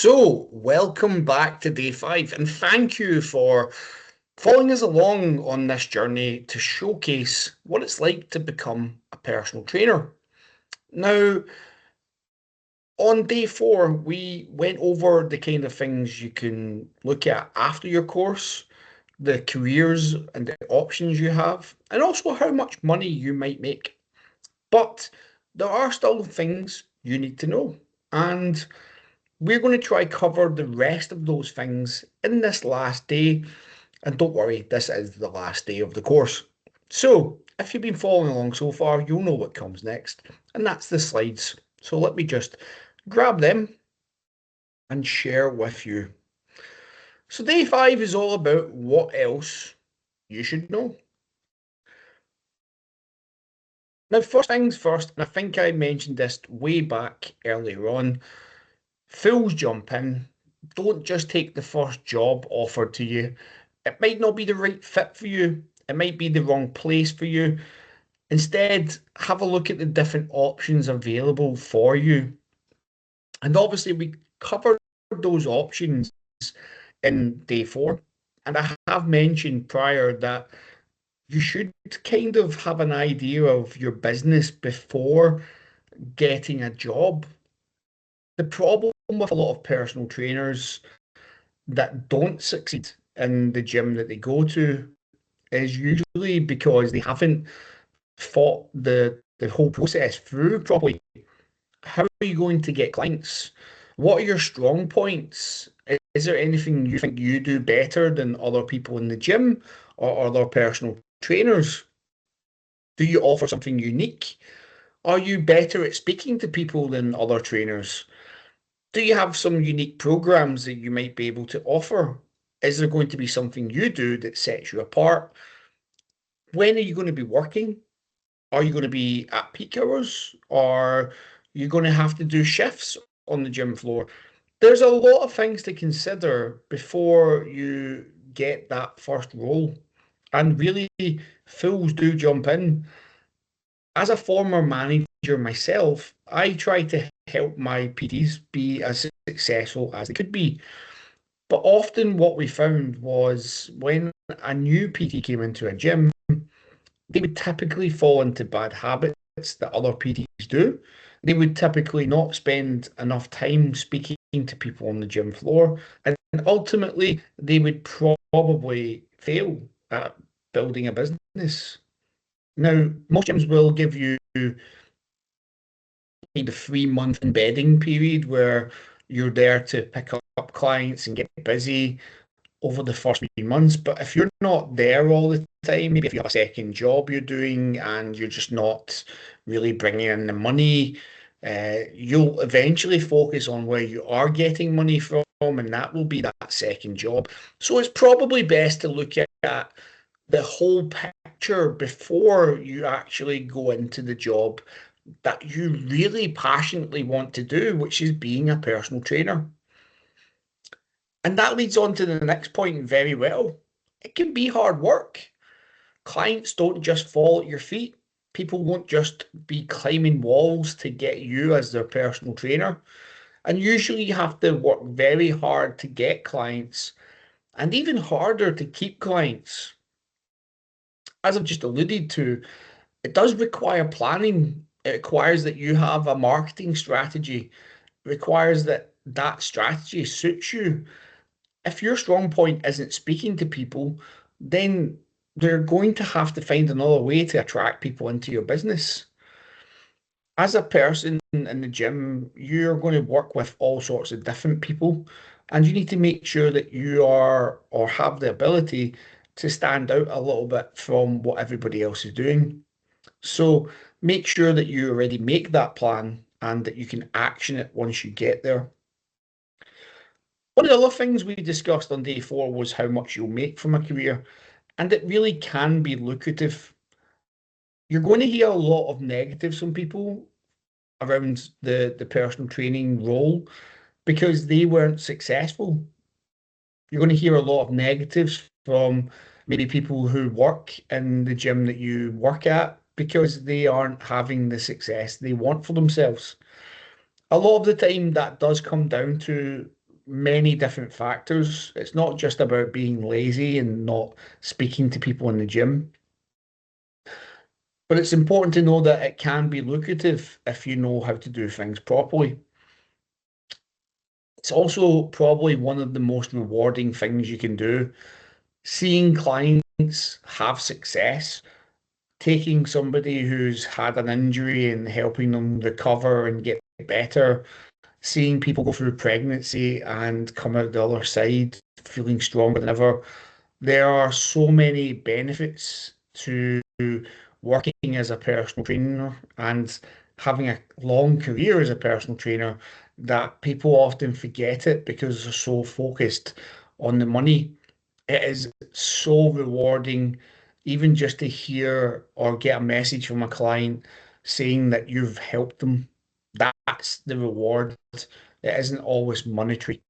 So, welcome back to day 5, and thank you for following us along on this journey to showcase what it's like to become a personal trainer. Now, on day 4, we went over the kind of things you can look at after your course, the careers and the options you have, and also how much money you might make. But there are still things you need to know, and we're going to try cover the rest of those things in this last day. And don't worry, this is the last day of the course. So if you've been following along so far, you'll know what comes next. And that's the slides. So let me just grab them and share with you. So day 5 is all about what else you should know. Now, first things first, and I think I mentioned this way back earlier on, fools jump in. Don't just take the first job offered to you. It might not be the right fit for you. It might be the wrong place for you. Instead, have a look at the different options available for you. And obviously, we covered those options in day 4. And I have mentioned prior that you should kind of have an idea of your business before getting a job. The problem with a lot of personal trainers that don't succeed in the gym that they go to is usually because they haven't thought the whole process through properly. How are you going to get clients? What are your strong points? Is there anything you think you do better than other people in the gym or other personal trainers? Do you offer something unique? Are you better at speaking to people than other trainers? Do you have some unique programs that you might be able to offer? Is there going to be something you do that sets you apart? When are you going to be working? Are you going to be at peak hours? Or are you going to have to do shifts on the gym floor? There's a lot of things to consider before you get that first role. And really, fools do jump in. As a former manager myself, I try to help my PTs be as successful as they could be. But often what we found was when a new PT came into a gym, they would typically fall into bad habits that other PTs do. They would typically not spend enough time speaking to people on the gym floor, and ultimately they would probably fail at building a business. Now, most gyms will give you the 3 month embedding period where you're there to pick up clients and get busy over the first 3 months. But if you're not there all the time, maybe if you have a second job you're doing and you're just not really bringing in the money, you'll eventually focus on where you are getting money from, and that will be that second job. So it's probably best to look at the whole picture before you actually go into the job that you really passionately want to do, which is being a personal trainer. And that leads on to the next point very well. It can be hard work. Clients don't just fall at your feet. People won't just be climbing walls to get you as their personal trainer. And usually you have to work very hard to get clients and even harder to keep clients. As I've just alluded to, it does require planning. It requires that you have a marketing strategy. It requires that that strategy suits you. If your strong point isn't speaking to people, then they're going to have to find another way to attract people into your business. As a person in the gym, you're going to work with all sorts of different people, and you need to make sure that you are or have the ability to stand out a little bit from what everybody else is doing. So make sure that you already make that plan and that you can action it once you get there. One of the other things we discussed on day 4 was how much you'll make from a career, and it really can be lucrative. You're going to hear a lot of negatives from people around the personal training role because they weren't successful. You're going to hear a lot of negatives from maybe people who work in the gym that you work at because they aren't having the success they want for themselves. A lot of the time, that does come down to many different factors. It's not just about being lazy and not speaking to people in the gym, but it's important to know that it can be lucrative if you know how to do things properly. It's also probably one of the most rewarding things you can do. Seeing clients have success, taking somebody who's had an injury and helping them recover and get better, seeing people go through pregnancy and come out the other side feeling stronger than ever. There are so many benefits to working as a personal trainer and having a long career as a personal trainer that people often forget it because they're so focused on the money. It is so rewarding, even just to hear or get a message from a client saying that you've helped them. That's the reward. It isn't always monetary.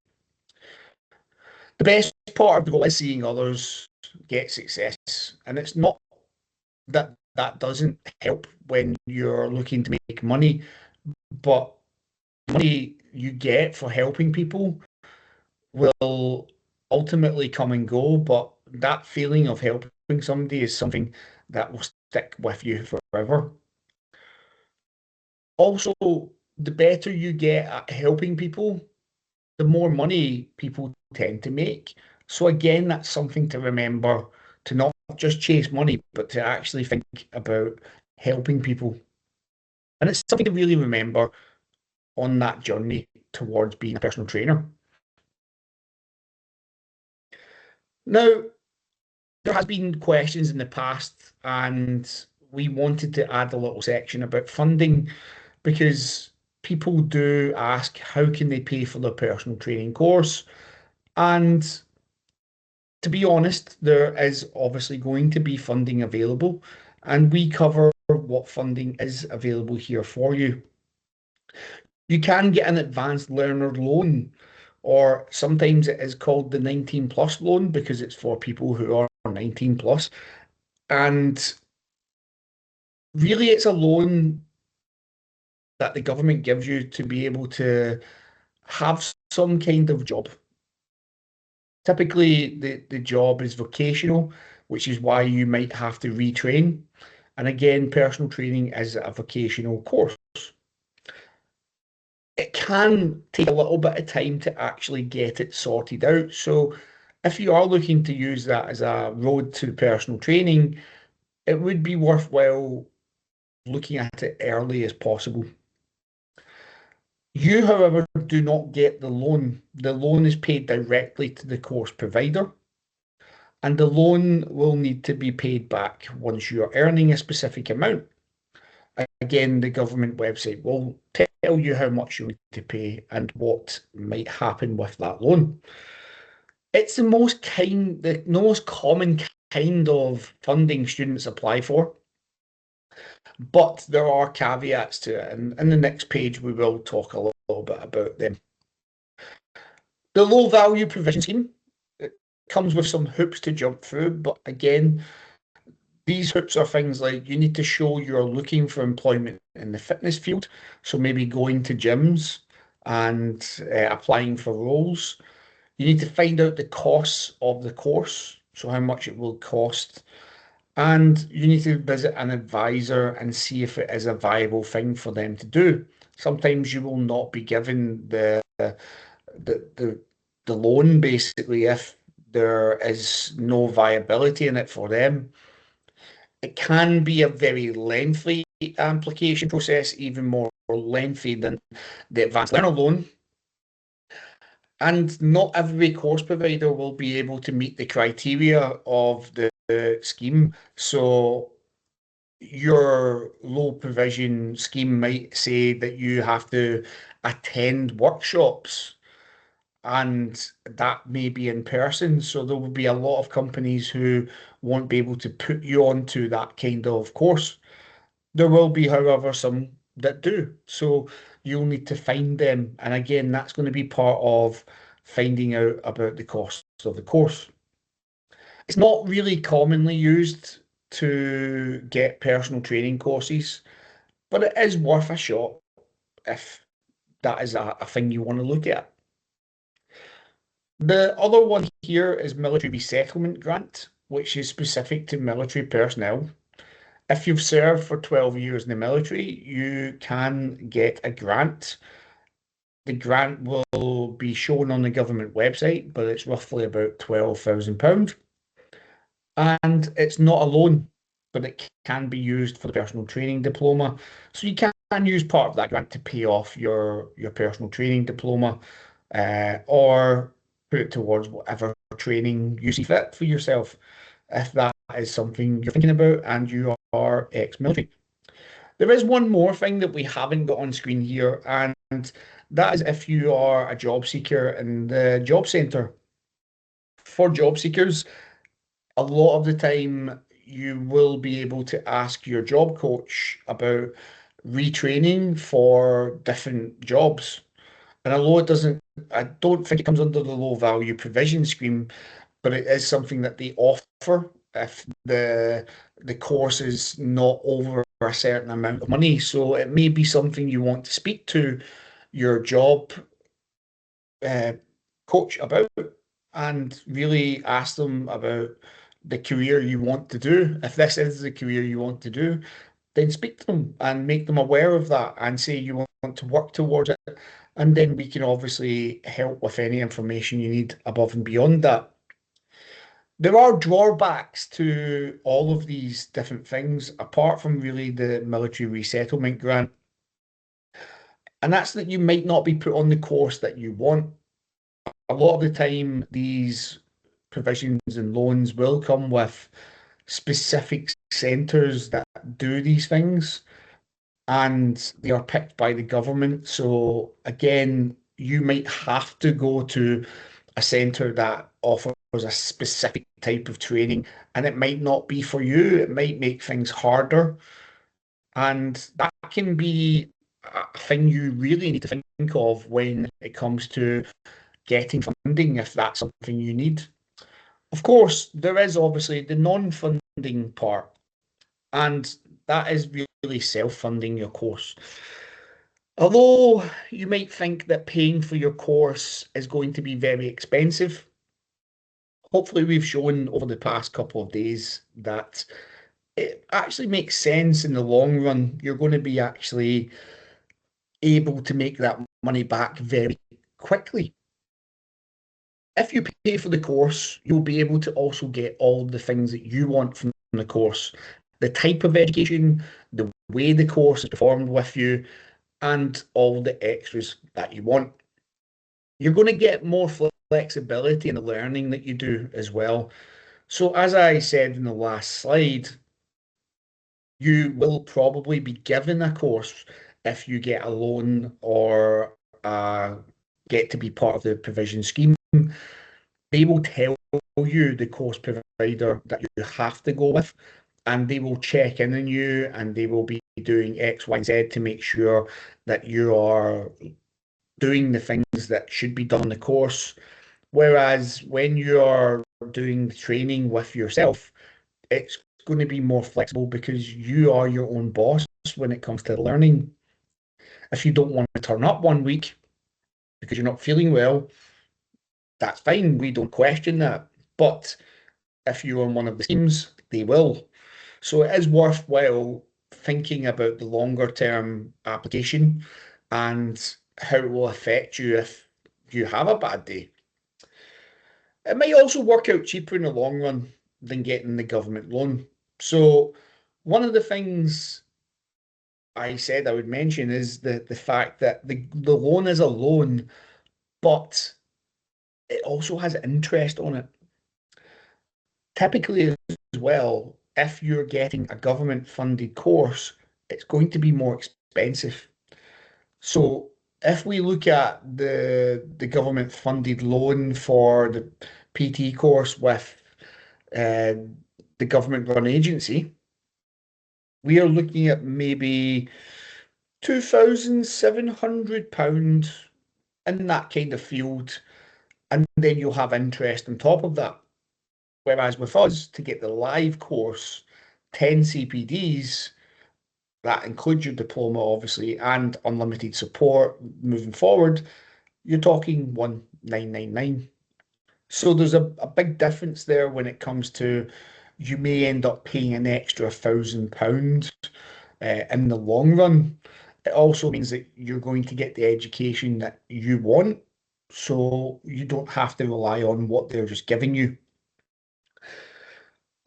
The best part of the goal is seeing others get success, and it's not that that doesn't help when you're looking to make money, but money you get for helping people will ultimately come and go, but that feeling of helping somebody is something that will stick with you forever. Also, the better you get at helping people, the more money people tend to make. So again, that's something to remember, to not just chase money, but to actually think about helping people. And it's something to really remember on that journey towards being a personal trainer. Now, there has been questions in the past, and we wanted to add a little section about funding because people do ask how can they pay for their personal training course. And to be honest, there is obviously going to be funding available, and we cover what funding is available here for you. You can get an advanced learner loan, or sometimes it is called the 19 plus loan because it's for people who are 19 plus. And really, it's a loan that the government gives you to be able to have some kind of job. Typically, the job is vocational, which is why you might have to retrain. And again, personal training is a vocational course. It can take a little bit of time to actually get it sorted out. So if you are looking to use that as a road to personal training, it would be worthwhile looking at it early as possible. You, however, do not get the loan. The loan is paid directly to the course provider, and the loan will need to be paid back once you're earning a specific amount. Again, the government website will tell you how much you need to pay and what might happen with that loan. It's the most common kind of funding students apply for, but there are caveats to it. And in the next page, we will talk a little bit about them. The low value provision scheme, it comes with some hoops to jump through, but again, these hoops are things like you need to show you're looking for employment in the fitness field, so maybe going to gyms and applying for roles. You need to find out the costs of the course, so how much it will cost, and you need to visit an advisor and see if it is a viable thing for them to do. Sometimes you will not be given the the loan basically if there is no viability in it for them. It can be a very lengthy application process, even more lengthy than the advanced learner loan. And not every course provider will be able to meet the criteria of the scheme. So your low provision scheme might say that you have to attend workshops, and that may be in person. So there will be a lot of companies who won't be able to put you onto that kind of course. There will be, however, some that do. So you'll need to find them. And again, that's going to be part of finding out about the cost of the course. It's not really commonly used to get personal training courses, but it is worth a shot if that is a thing you want to look at. The other one here is Military Resettlement Grant, which is specific to military personnel. If you've served for 12 years in the military, you can get a grant. The grant will be shown on the government website, but it's roughly about £12,000. And it's not a loan, but it can be used for the personal training diploma. So you can use part of that grant to pay off your personal training diploma, or put it towards whatever training you see fit for yourself, if that is something you're thinking about and you are ex-military. There is one more thing that we haven't got on screen here, and that is if you are a job seeker in the job centre. For job seekers, a lot of the time you will be able to ask your job coach about retraining for different jobs. And although it doesn't, I don't think it comes under the low value provision scheme, but it is something that they offer if the course is not over a certain amount of money. So it may be something you want to speak to your job uh, coach about and really ask them about the career you want to do. If this is the career you want to do, then speak to them and make them aware of that and say you want to work towards it. And then we can obviously help with any information you need above and beyond that. There are drawbacks to all of these different things, apart from really the military resettlement grant. And that's that you might not be put on the course that you want. A lot of the time, these provisions and loans will come with specific centres that do these things, and they are picked by the government. So again, you might have to go to a centre that offers a specific type of training, and it might not be for you. It might make things harder, and that can be a thing you really need to think of when it comes to getting funding, if that's something you need. Of course, there is obviously the non-funding part, and that is really self-funding your course. Although you might think that paying for your course is going to be very expensive, hopefully we've shown over the past couple of days that it actually makes sense in the long run. You're going to be actually able to make that money back very quickly. If you pay for the course, you'll be able to also get all the things that you want from the course, the type of education, the way the course is performed with you, and all the extras that you want. You're going to get more flexibility in the learning that you do as well. So, as I said in the last slide, you will probably be given a course if you get a loan or get to be part of the provision scheme. They will tell you, the course provider, that you have to go with, and they will check in on you and they will be doing X, Y, and Z to make sure that you are doing the things that should be done on the course. Whereas when you are doing the training with yourself, it's going to be more flexible because you are your own boss when it comes to learning. If you don't want to turn up one week because you're not feeling well, that's fine. We don't question that. But if you're on one of the teams, they will. So it is worthwhile thinking about the longer term application and how it will affect you if you have a bad day. It might also work out cheaper in the long run than getting the government loan. So one of the things I said I would mention is the fact that the loan is a loan, but it also has interest on it. Typically, as well, if you're getting a government funded course, it's going to be more expensive. So if we look at the government funded loan for the PT course with uh, the government run agency, we are looking at maybe £2,700 in that kind of field, and then you'll have interest on top of that. Whereas with us, to get the live course, 10 CPDs, that includes your diploma, obviously, and unlimited support moving forward, you're talking 1999. So there's a big difference there when it comes to you may end up paying an extra £1,000 in the long run. It also means that you're going to get the education that you want, so you don't have to rely on what they're just giving you.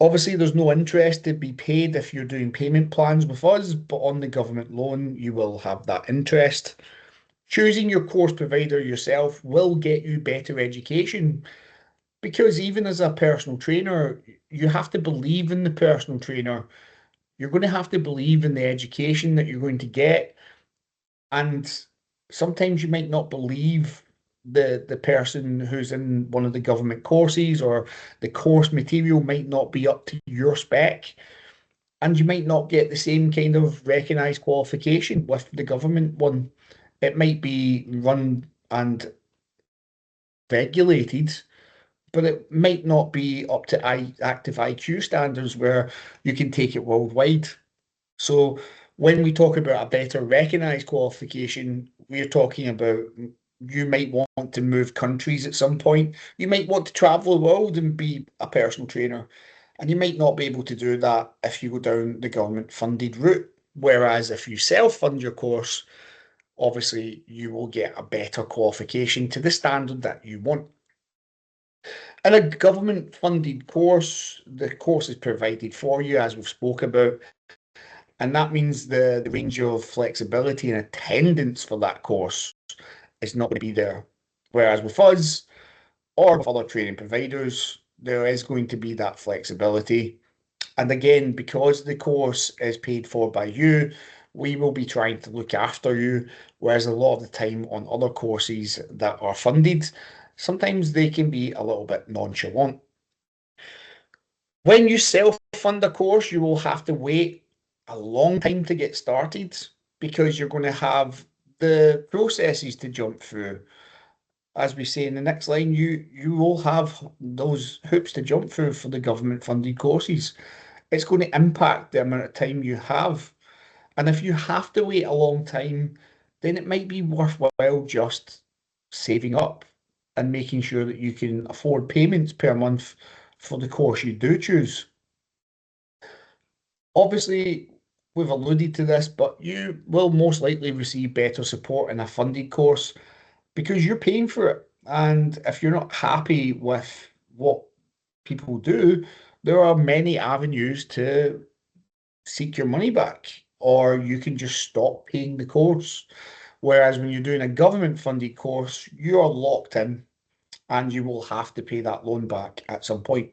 Obviously, there's no interest to be paid if you're doing payment plans with us, but on the government loan, you will have that interest. Choosing your course provider yourself will get you better education because even as a personal trainer, you have to believe in the personal trainer. You're going to have to believe in the education that you're going to get. And sometimes you might not believe the person who's in one of the government courses, or the course material might not be up to your spec, and you might not get the same kind of recognised qualification with the government one. It might be run and regulated, but it might not be up to active IQ standards where you can take it worldwide. So when we talk about a better recognised qualification, we're talking about you might want to move countries at some point. You might want to travel the world and be a personal trainer. And you might not be able to do that if you go down the government funded route. Whereas if you self-fund your course, obviously you will get a better qualification to the standard that you want. In a government funded course, the course is provided for you, as we've spoke about, and that means the range of flexibility and attendance for that course is not going to be there. Whereas with us or with other training providers, there is going to be that flexibility. And again, because the course is paid for by you, we will be trying to look after you. Whereas a lot of the time on other courses that are funded, sometimes they can be a little bit nonchalant. When you self-fund a course, you will have to wait a long time to get started because you're going to have the processes to jump through. As we say in the next line, you will have those hoops to jump through for the government funded courses. It's going to impact the amount of time you have. And if you have to wait a long time, then it might be worthwhile just saving up and making sure that you can afford payments per month for the course you do choose. Obviously, we've alluded to this, but you will most likely receive better support in a funded course because you're paying for it. And if you're not happy with what people do, there are many avenues to seek your money back, or you can just stop paying the course. Whereas when you're doing a government funded course, you're locked in and you will have to pay that loan back at some point.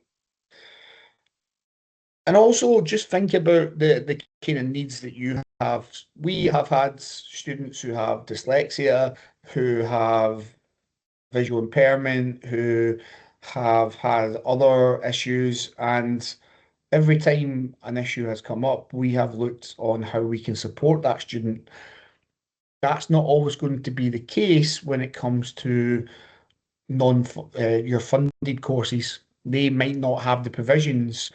And also just think about the kind of needs that you have. We have had students who have dyslexia, who have visual impairment, who have had other issues, and every time an issue has come up, we have looked on how we can support that student. That's not always going to be the case when it comes to non your funded courses. They might not have the provisions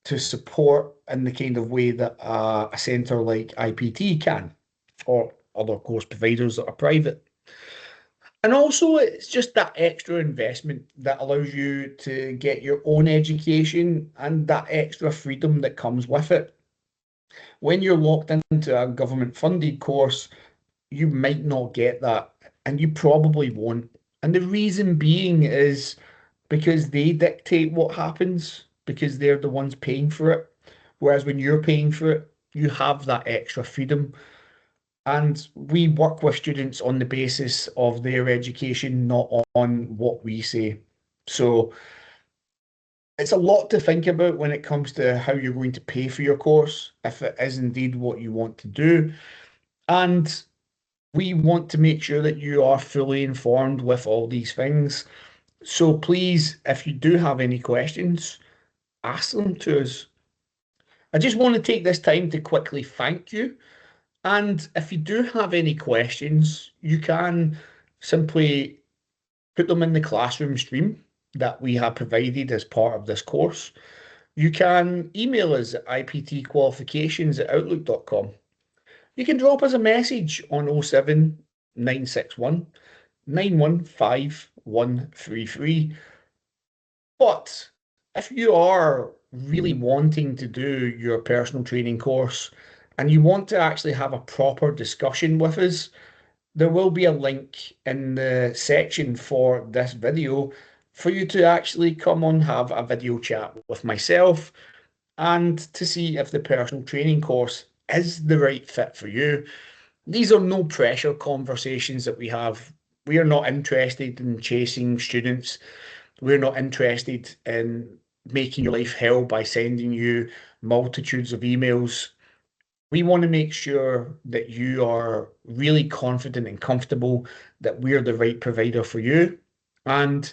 to support in the kind of way that a centre like IPT can, or other course providers that are private. And also, it's just that extra investment that allows you to get your own education and that extra freedom that comes with it. When you're locked into a government funded course, you might not get that, and you probably won't. And the reason being is because they dictate what happens, because they're the ones paying for it. Whereas when you're paying for it, you have that extra freedom. And we work with students on the basis of their education, not on what we say. So it's a lot to think about when it comes to how you're going to pay for your course, if it is indeed what you want to do. And we want to make sure that you are fully informed with all these things. So please, if you do have any questions, ask them to us. I just want to take this time to quickly thank you. And if you do have any questions, you can simply put them in the classroom stream that we have provided as part of this course. You can email us at iptqualifications@outlook.com. You can drop us a message on 07961 915133, But if you are really wanting to do your personal training course and you want to actually have a proper discussion with us, there will be a link in the section for this video for you to actually come on have a video chat with myself and to see if the personal training course is the right fit for you. These are no pressure conversations that we have. We are not interested in chasing students. We're not interested in making your life hell by sending you multitudes of emails. We want to make sure that you are really confident and comfortable that we're the right provider for you. And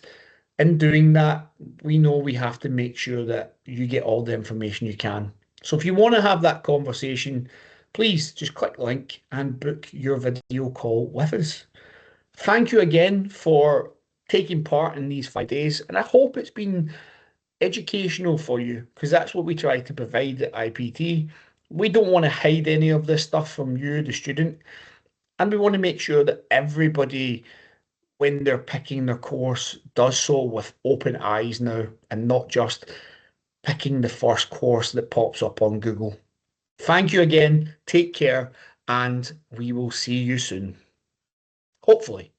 in doing that, we know we have to make sure that you get all the information you can. So if you want to have that conversation, please just click link and book your video call with us. Thank you again for taking part in these 5 days, and I hope it's been educational for you because that's what we try to provide at IPT. We don't want to hide any of this stuff from you, the student, and we want to make sure that everybody, when they're picking their course, does so with open eyes now and not just picking the first course that pops up on Google. Thank you again, take care, and we will see you soon. Hopefully.